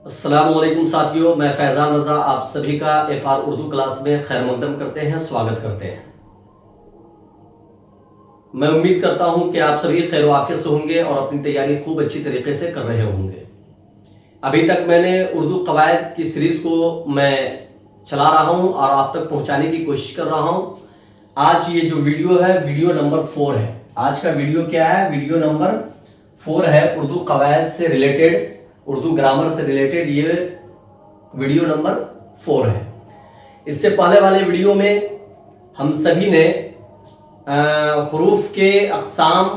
अस्सलामुअलैकुम साथियों, मैं फैज़ान रज़ा आप सभी का एफआर उर्दू क्लास में खैर मकदम करते हैं, स्वागत करते हैं। मैं उम्मीद करता हूं कि आप सभी खैर आफियत से होंगे और अपनी तैयारी खूब अच्छी तरीके से कर रहे होंगे। अभी तक मैंने उर्दू कवायद की सीरीज को मैं चला रहा हूं और आप तक पहुंचाने की कोशिश कर रहा हूं। आज ये जो वीडियो है, वीडियो नंबर 4 है। आज का वीडियो क्या है? वीडियो नंबर 4 है। उर्दू कवायद से रिलेटेड, उर्दू ग्रामर से रिलेटेड ये वीडियो नंबर 4 है। इससे पहले वाले वीडियो में हम सभी ने हुरूफ के अक़साम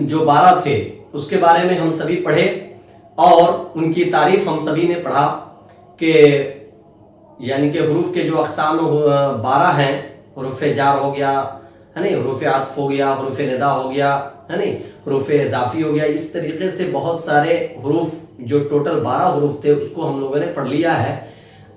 जो 12 थे उसके बारे में हम सभी पढ़े और उनकी तारीफ हम सभी ने पढ़ा कि यानी कि हुरूफ के जो अक़साम 12 हैं, हुरूफ जार हो गया है नहीं, हुरूफ आतफ हो गया, हुरूफ निदा हो गया है नहीं, हुरूफ इज़ाफ़ी हो गया। इस तरीके से बहुत सारे हुरूफ जो टोटल 12 हुरूफ थे उसको हम लोगों ने पढ़ लिया है।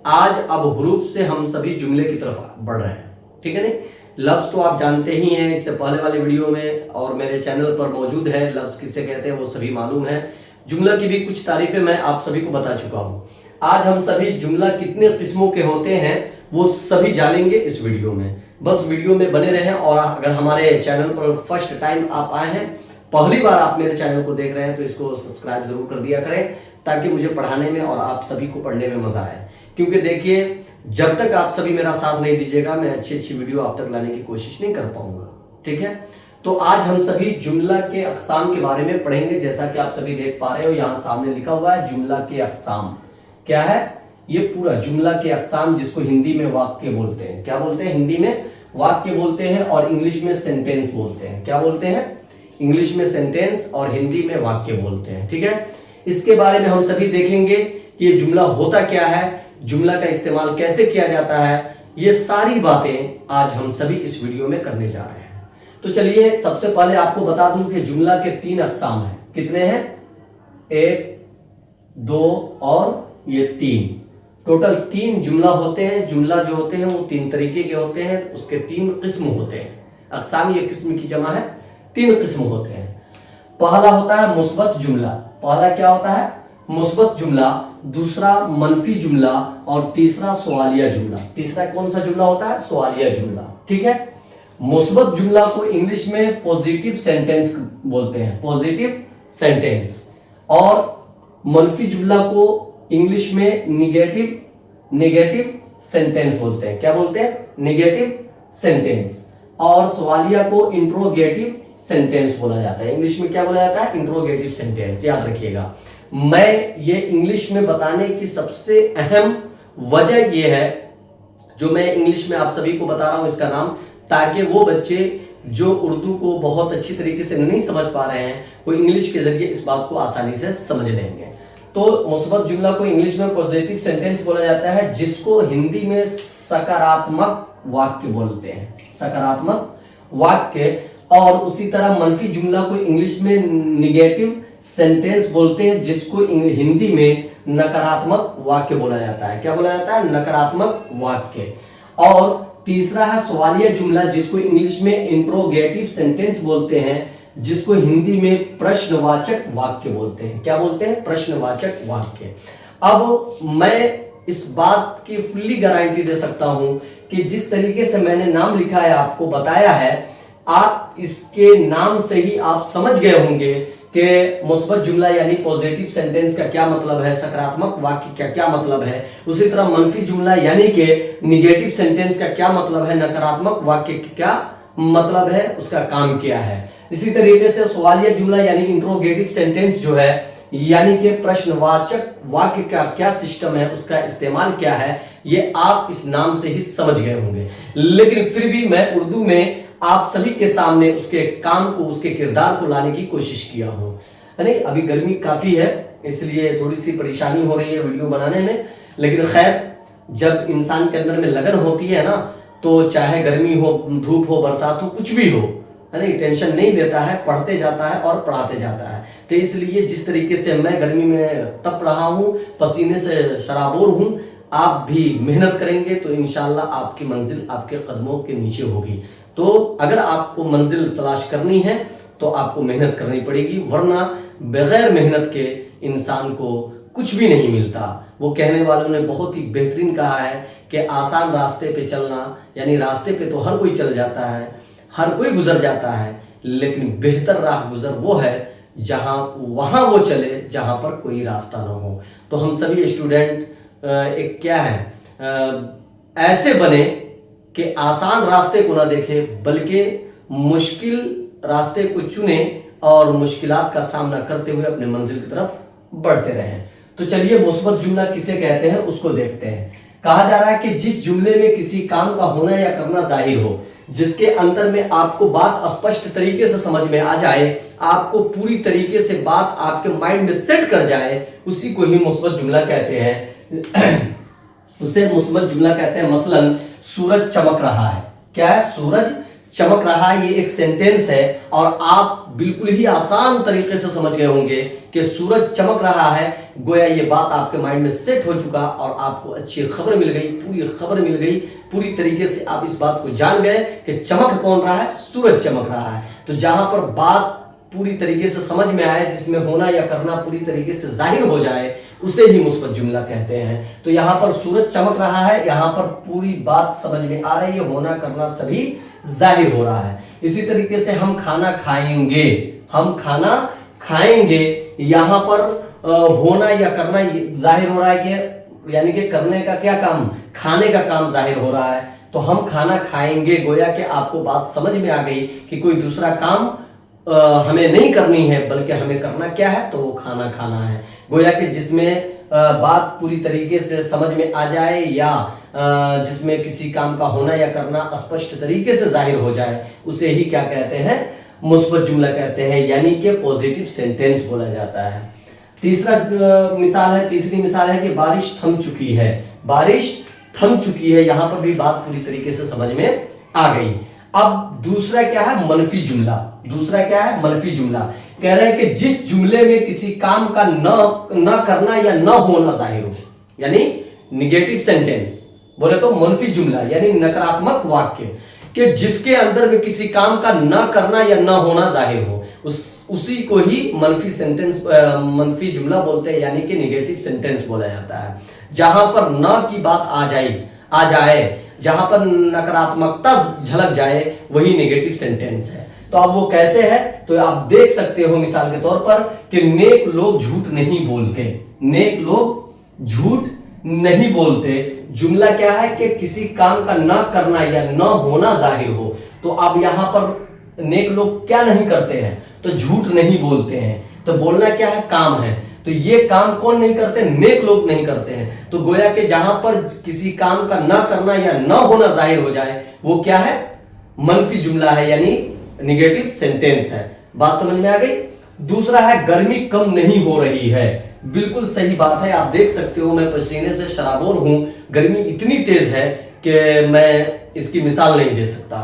आज अब हुरूफ से हम सभी जुमले की तरफ बढ़ रहे हैं, ठीक है नहीं। लफ्ज़ तो आप जानते ही हैं, इससे पहले वाले वीडियो में और मेरे चैनल पर मौजूद है। लफ्ज़ किसे कहते हैं वो सभी मालूम है। जुमला की भी कुछ तारीफें मैं आप सभी को बता चुका हूँ। आज हम सभी जुमला कितने किस्मों के होते हैं वो सभी जानेंगे इस वीडियो में। बस वीडियो में बने रहें और अगर हमारे चैनल पर फर्स्ट टाइम आप आए हैं, पहली बार आप मेरे चैनल को देख रहे हैं, तो इसको सब्सक्राइब जरूर कर दिया करें ताकि मुझे पढ़ाने में और आप सभी को पढ़ने में मजा आए। क्योंकि देखिए, जब तक आप सभी मेरा साथ नहीं दीजिएगा मैं अच्छी अच्छी वीडियो आप तक लाने की कोशिश नहीं कर पाऊंगा, ठीक है। तो आज हम सभी जुमला के अक़साम के बारे में पढ़ेंगे। जैसा कि आप सभी देख पा रहे हो, यहाँ सामने लिखा हुआ है जुमला के अक़साम। क्या है ये? पूरा जुमला के अक़साम, जिसको हिंदी में वाक्य बोलते हैं। क्या बोलते हैं? हिंदी में वाक्य बोलते हैं और इंग्लिश में सेंटेंस बोलते हैं। क्या बोलते हैं? इंग्लिश में सेंटेंस और हिंदी में वाक्य बोलते हैं, ठीक है। इसके बारे में हम सभी देखेंगे कि ये जुमला होता क्या है, जुमला का इस्तेमाल कैसे किया जाता है। ये सारी बातें आज हम सभी इस वीडियो में करने जा रहे हैं। तो चलिए, सबसे पहले आपको बता दूं कि जुमला के 3 अक़साम हैं। कितने हैं? 1, 2 और ये 3। टोटल 3 जुमला होते हैं। जुमला जो होते हैं वो 3 तरीके के होते हैं, उसके 3 किस्म होते हैं। अक़साम ये किस्म की जमा है, 3 किस्म होते हैं। पहला होता है मुस्बत जुमला। पहला क्या होता है? मुस्बत जुमला। दूसरा मनफी जुमला और तीसरा सवालिया जुमला। तीसरा कौन सा जुमला होता है? सवालिया जुमला, ठीक है। मुस्बत जुमला को इंग्लिश में पॉजिटिव सेंटेंस बोलते हैं, पॉजिटिव सेंटेंस। और मनफी जुमला को इंग्लिश में नेगेटिव सेंटेंस बोलते हैं। क्या बोलते हैं? Negative sentence. और सवालिया को इंट्रोगेटिव सेंटेंस बोला जाता है। इंग्लिश में क्या बोला जाता है? Interrogative sentence. याद रखिएगा, मैं ये इंग्लिश में बताने की सबसे अहम वजह ये है, जो मैं इंग्लिश में आप सभी को बता रहा हूं इसका नाम, ताकि वो बच्चे जो उर्दू को बहुत अच्छी तरीके से नहीं समझ पा रहे हैं वो इंग्लिश के जरिए इस बात को आसानी से समझ लेंगे। तो मुस्बत जुमला को इंग्लिश में पॉजिटिव सेंटेंस बोला जाता है, जिसको हिंदी में सकारात्मक वाक्य बोलते हैं, सकारात्मक वाक्य। और उसी तरह मनफी जुमला को इंग्लिश में नेगेटिव सेंटेंस बोलते हैं, जिसको हिंदी में नकारात्मक वाक्य बोला जाता है। क्या बोला जाता है? नकारात्मक वाक्य। और तीसरा है सवालिया जुमला, जिसको इंग्लिश में इंट्रोगेटिव सेंटेंस बोलते हैं, जिसको हिंदी में प्रश्नवाचक वाक्य बोलते हैं। क्या बोलते हैं? प्रश्नवाचक वाक्य। अब मैं इस बात की फुल्ली गारंटी दे सकता हूं कि जिस तरीके से मैंने नाम लिखा है, आपको बताया है, आप इसके नाम से ही आप समझ गए होंगे कि मुस्बत जुमला यानी पॉजिटिव सेंटेंस का क्या मतलब है, सकारात्मक वाक्य का क्या मतलब है। उसी तरह मनफी जुमला यानी कि निगेटिव सेंटेंस का क्या मतलब है, नकारात्मक वाक्य का क्या मतलब है, उसका काम क्या है। इसी तरीके से सवालिया जुमला यानी इंट्रोगेटिव सेंटेंस जो है, यानी कि प्रश्नवाचक वाक्य का क्या सिस्टम है, उसका इस्तेमाल क्या है, ये आप इस नाम से ही समझ गए होंगे। लेकिन फिर भी मैं उर्दू में आप सभी के सामने उसके काम को, उसके किरदार को लाने की कोशिश किया हूं, है नहीं। अभी गर्मी काफी है, इसलिए थोड़ी सी परेशानी हो रही है वीडियो बनाने में। लेकिन खैर, जब इंसान के अंदर में लगन होती है ना, तो चाहे गर्मी हो, धूप हो, बरसात हो, कुछ भी हो, है नहीं, टेंशन नहीं लेता है, पढ़ते जाता है और पढ़ाते जाता है। तो इसलिए जिस तरीके से मैं गर्मी में तप रहा हूं, पसीने से शराबोर हूं, आप भी मेहनत करेंगे तो इंशाल्लाह आपकी मंजिल आपके कदमों के नीचे होगी। तो अगर आपको मंजिल तलाश करनी है तो आपको मेहनत करनी पड़ेगी, वरना बगैर मेहनत के इंसान को कुछ भी नहीं मिलता। वो कहने वालों ने बहुत ही बेहतरीन कहा है कि आसान रास्ते पे चलना, यानी रास्ते पे तो हर कोई चल जाता है, हर कोई गुजर जाता है, लेकिन बेहतर राह गुजर वो है वहां वो चले जहां पर कोई रास्ता ना हो। तो हम सभी स्टूडेंट एक क्या है, ऐसे बने कि आसान रास्ते को ना देखे, बल्कि मुश्किल रास्ते को चुने और मुश्किलात का सामना करते हुए अपने मंजिल की तरफ बढ़ते रहें। तो चलिए मुस्बत जुमला किसे कहते हैं उसको देखते हैं। कहा जा रहा है कि जिस जुमले में किसी काम का होना या करना जाहिर हो, जिसके अंदर में आपको बात स्पष्ट तरीके से समझ में आ जाए, आपको पूरी तरीके से बात आपके माइंड में सेट कर जाए, उसी को ही मुस्बत जुमला कहते हैं। उसे मुस्बत जुमला कहते हैं। मसलन सूरज चमक रहा है। क्या है? सूरज चमक रहा है। ये एक सेंटेंस है और आप बिल्कुल ही आसान तरीके से समझ गए होंगे कि सूरज चमक रहा है। गोया ये बात आपके माइंड में सेट हो चुका और आपको अच्छी खबर मिल गई, पूरी खबर मिल गई, पूरी तरीके से आप इस बात को जान गए कि चमक कौन रहा है? सूरज चमक रहा है। तो जहां पर बात पूरी तरीके से समझ में आए, जिसमें होना या करना पूरी तरीके से जाहिर हो जाए, उसे ही मुस्बत जुमला कहते हैं। तो यहाँ पर सूरज चमक रहा है, यहाँ पर पूरी बात समझ में आ रही है, होना करना सभी जाहिर हो रहा है। इसी तरीके से हम खाना खाएंगे, हम खाना खाएंगे, यहाँ पर होना या करना जाहिर हो रहा है कि यानी कि करने का क्या काम? खाने का काम जाहिर हो रहा है। तो हम खाना खाएंगे, गोया कि आपको बात समझ में आ गई कि कोई दूसरा काम हमें नहीं करनी है, बल्कि हमें करना क्या है? तो वो खाना खाना है। गोया कि जिसमें बात पूरी तरीके से समझ में आ जाए या जिसमें किसी काम का होना या करना स्पष्ट तरीके से जाहिर हो जाए, उसे ही क्या कहते हैं? मुस्बत जुमला कहते हैं, यानी कि पॉजिटिव सेंटेंस बोला जाता है। तीसरी मिसाल है कि बारिश थम चुकी है। बारिश थम चुकी है, यहां पर भी बात पूरी तरीके से समझ में आ गई। अब दूसरा क्या है? मनफी जुमला। दूसरा क्या है? मनफी जुमला। कह रहे हैं कि जिस जुमले में किसी काम का न करना या न होना जाहिर हो, यानी निगेटिव सेंटेंस बोले तो मनफी जुमला यानी नकारात्मक वाक्य, कि जिसके अंदर में किसी काम का न करना या न होना जाहिर हो, उसी को ही मनफी जुमला बोलते हैं, यानी कि निगेटिव सेंटेंस बोला जाता है। जहां पर न की बात आ जाए, जहां पर नकारात्मकता झलक जाए, वही नेगेटिव सेंटेंस है। तो अब वो कैसे है? तो आप देख सकते हो मिसाल के तौर पर कि नेक लोग झूठ नहीं बोलते। नेक लोग झूठ नहीं बोलते। जुमला क्या है कि किसी काम का ना करना या ना होना जाहिर हो। तो अब यहां पर नेक लोग क्या नहीं करते हैं? तो झूठ नहीं बोलते हैं। तो बोलना क्या है? काम है। तो ये काम कौन नहीं करते? नेक लोग नहीं करते हैं। तो गोया कि जहां पर किसी काम का ना करना या ना होना जाहिर हो जाए, वो क्या है? मनफी जुमला है, यानी निगेटिव सेंटेंस है। बात समझ में आ गई? दूसरा है गर्मी कम नहीं हो रही है। बिल्कुल सही बात है। आप देख सकते हो मैं पसीने से शराबोर हूं, गर्मी इतनी तेज है कि मैं इसकी मिसाल नहीं दे सकता।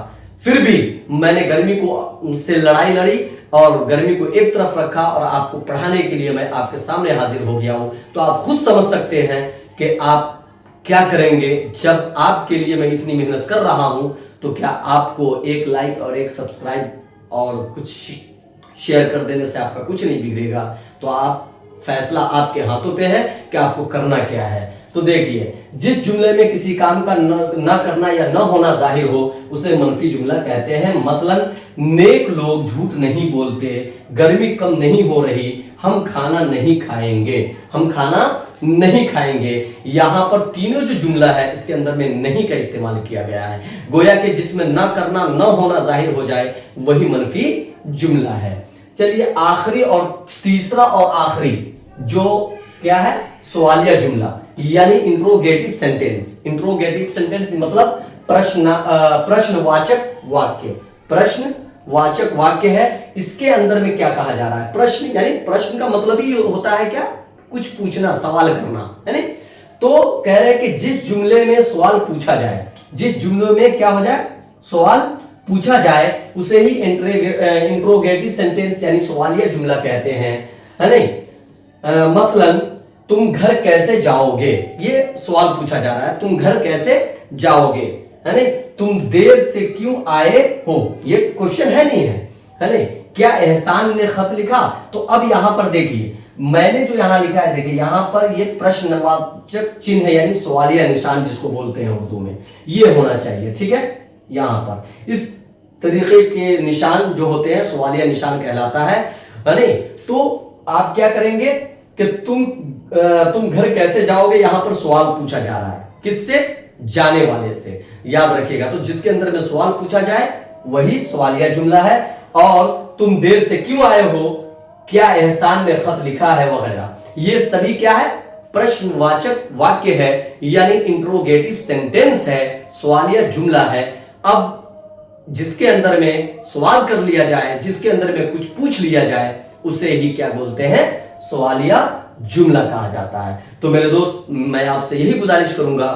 फिर भी मैंने गर्मी को से लड़ाई लड़ी और गर्मी को एक तरफ रखा और आपको पढ़ाने के लिए मैं आपके सामने हाजिर हो गया हूं। तो आप खुद समझ सकते हैं कि आप क्या करेंगे जब आपके लिए मैं इतनी मेहनत कर रहा हूं। तो क्या आपको एक लाइक और एक सब्सक्राइब और कुछ शेयर कर देने से आपका कुछ नहीं बिगड़ेगा। तो आप फैसला आपके हाथों पे है कि आपको करना क्या है। तो देखिए, जिस जुमले में किसी काम का न करना या न होना जाहिर हो, उसे मनफी जुमला कहते हैं। मसलन नेक लोग झूठ नहीं बोलते, गर्मी कम नहीं हो रही, हम खाना नहीं खाएंगे। हम खाना नहीं खाएंगे। यहां पर तीनों जो जुमला है इसके अंदर में नहीं का इस्तेमाल किया गया है। गोया कि जिसमें न करना न होना जाहिर हो जाए, वही मनफी जुमला है। चलिए आखिरी और तीसरा और आखिरी जो क्या है? सवालिया जुमला यानी इंट्रोगेटिव सेंटेंस। इंट्रोगेटिव सेंटेंस मतलब प्रश्नवाचक वाक्य। प्रश्नवाचक वाक्य है। इसके अंदर में क्या कहा जा रहा है? प्रश्न, यानी प्रश्न का मतलब ही होता है क्या? कुछ पूछना, सवाल करना, है नहीं? तो कह रहे हैं कि जिस जुमले में सवाल पूछा जाए, जिस जुमले में क्या हो जाए? सवाल पूछा जाए, उसे ही इंट्रोगेटिव सेंटेंस यानी सवालिया जुमला कहते हैं, है नहीं? मसलन तुम घर कैसे जाओगे? ये सवाल पूछा जा रहा है, तुम घर कैसे जाओगे, है नहीं? तुम देर से क्यों आए हो? ये क्वेश्चन है नहीं है नहीं? क्या एहसान ने खत लिखा? तो अब यहां पर देखिए, मैंने जो यहां लिखा है देखिए, यहां पर ये प्रश्नवाचक चिन्ह है, यानी सवालिया निशान जिसको बोलते हैं उर्दू में, ये होना चाहिए। ठीक है, यहां पर इस तरीके के निशान जो होते हैं सवालिया निशान कहलाता है नहीं? तो आप क्या करेंगे कि तुम घर कैसे जाओगे, यहां पर सवाल पूछा जा रहा है, किससे? जाने वाले से। याद रखिएगा, तो जिसके अंदर में सवाल पूछा जाए वही सवालिया जुमला है। और तुम देर से क्यों आए हो, क्या एहसान ने खत लिखा है, वगैरह, ये सभी क्या है? प्रश्नवाचक वाक्य है, यानी इंट्रोगेटिव सेंटेंस है, सवालिया जुमला है। अब जिसके अंदर में सवाल कर लिया जाए, जिसके अंदर में कुछ पूछ लिया जाए, उसे ही क्या बोलते हैं? सवालिया जुमला कहा जाता है। तो मेरे दोस्त, मैं आपसे यही गुजारिश करूंगा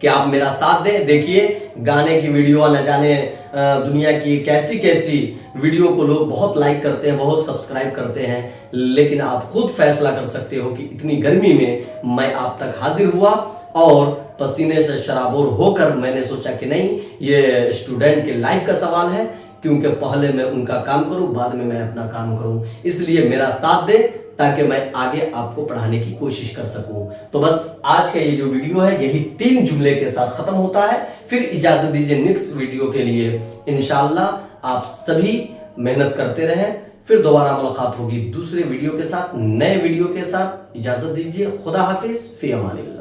कि आप मेरा साथ दें। देखिए, गाने की वीडियो, न जाने दुनिया की कैसी कैसी वीडियो को लोग बहुत लाइक करते हैं, बहुत सब्सक्राइब करते हैं, लेकिन आप खुद फैसला कर सकते हो कि इतनी गर्मी में मैं आप तक हाजिर हुआ और पसीने से शराबोर होकर मैंने सोचा कि नहीं, ये स्टूडेंट के लाइफ का सवाल है, क्योंकि पहले मैं उनका काम करूं, बाद में मैं अपना काम करूं। इसलिए मेरा साथ दे ताकि मैं आगे आपको पढ़ाने की कोशिश कर सकूं। तो बस आज का ये जो वीडियो है, यही 3 जुमले के साथ खत्म होता है। फिर इजाजत दीजिए नेक्स्ट वीडियो के लिए। इंशाल्लाह आप सभी मेहनत करते रहें, फिर दोबारा मुलाकात होगी दूसरे वीडियो के साथ, नए वीडियो के साथ। इजाजत दीजिए, खुदा हाफिज, फी अमानिल्लाह।